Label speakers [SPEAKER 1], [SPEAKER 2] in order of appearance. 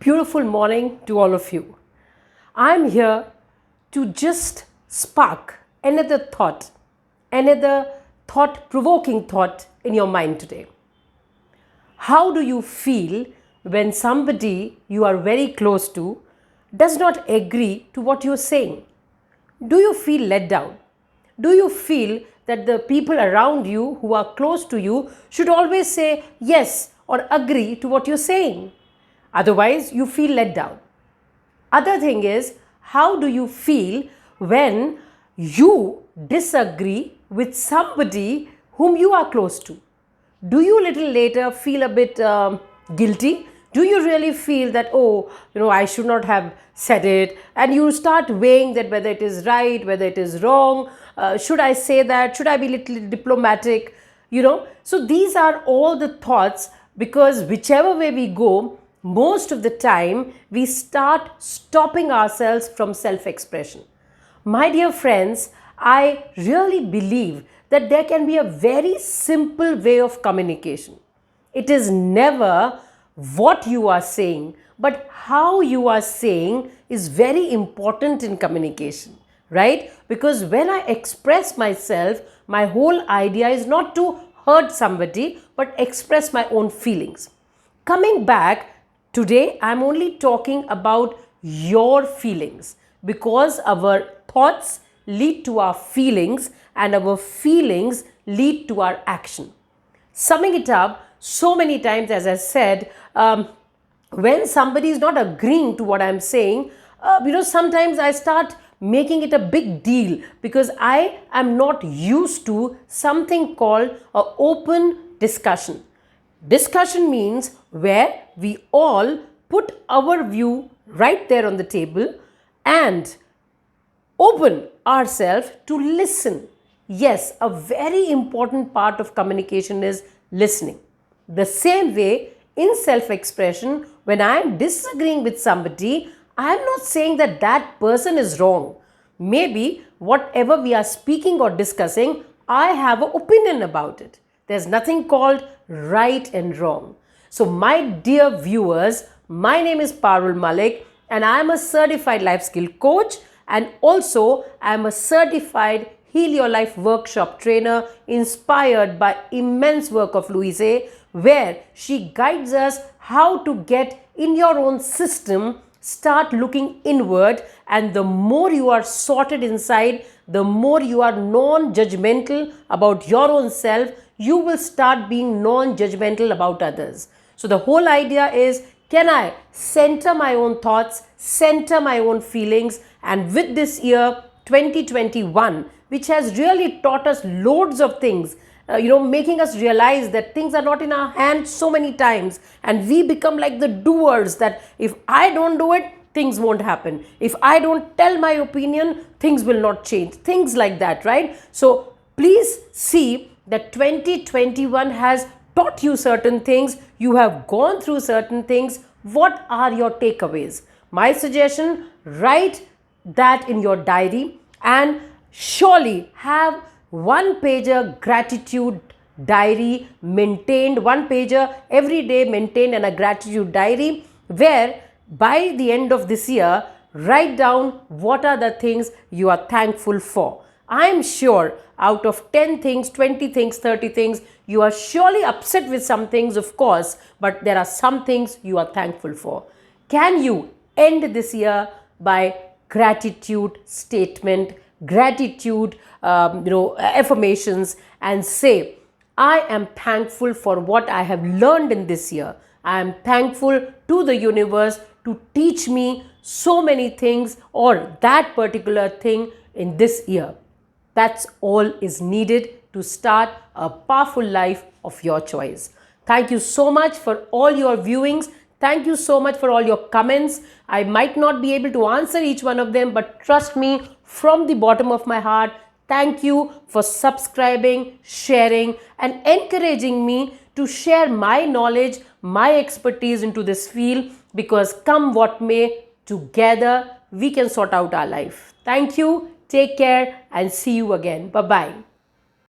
[SPEAKER 1] Beautiful morning to all of you. I'm here to just spark another thought provoking thought in your mind today. How do you feel when somebody you are very close to does not agree to what you're saying? Do you feel let down? Do you feel that the people around you who are close to you should always say yes or agree to what you're saying? Otherwise, you feel let down. Other thing is, how do you feel when you disagree with somebody whom you are close to? Do you little later feel a bit guilty? Do you really feel that, oh, I should not have said it? And you start weighing that whether it is right, whether it is wrong. Should I say that? Should I be little diplomatic? So these are all the thoughts, because whichever way we go, most of the time we start stopping ourselves from self-expression. My dear friends, I really believe that there can be a very simple way of communication. It is never what you are saying, but how you are saying is very important in communication, right? Because when I express myself, my whole idea is not to hurt somebody, but express my own feelings. Coming back, today I'm only talking about your feelings, because our thoughts lead to our feelings and our feelings lead to our action. Summing it up, so many times, as I said, when somebody is not agreeing to what I'm saying, sometimes I start making it a big deal because I am not used to something called an open discussion. Discussion means where we all put our view right there on the table and open ourselves to listen. Yes, a very important part of communication is listening. The same way in self-expression, when I am disagreeing with somebody, I am not saying that that person is wrong. Maybe whatever we are speaking or discussing, I have an opinion about it. There's nothing called right and wrong. So my dear viewers, my name is Parul Malik and I am a certified life skill coach, and also I am a certified Heal Your Life workshop trainer inspired by immense work of Louise Hay, where she guides us how to get in your own system, start looking inward, and the more you are sorted inside, the more you are non-judgmental about your own self, you will start being non-judgmental about others. So the whole idea is, can I center my own thoughts, center my own feelings? And with this year 2021, which has really taught us loads of things, making us realize that things are not in our hands so many times, and we become like the doers, that if I don't do it, things won't happen. If I don't tell my opinion, things will not change. Things like that, right? So please see that 2021 has taught you certain things. You have gone through certain things. What are your takeaways? My suggestion, write that in your diary and surely have one-pager gratitude diary maintained, one-pager every day maintained, and a gratitude diary where by the end of this year, write down what are the things you are thankful for. I am sure out of 10 things, 20 things, 30 things, you are surely upset with some things, of course, but there are some things you are thankful for. Can you end this year by gratitude statement, gratitude, affirmations, and say, I am thankful for what I have learned in this year. I am thankful to the universe to teach me so many things, or that particular thing in this year. That's all is needed to start a powerful life of your choice. Thank you so much for all your viewings. Thank you so much for all your comments. I might not be able to answer each one of them, but trust me, from the bottom of my heart, thank you for subscribing, sharing, and encouraging me to share my knowledge, my expertise into this field, because come what may, together we can sort out our life. Thank you, take care, and see you again. Bye-bye.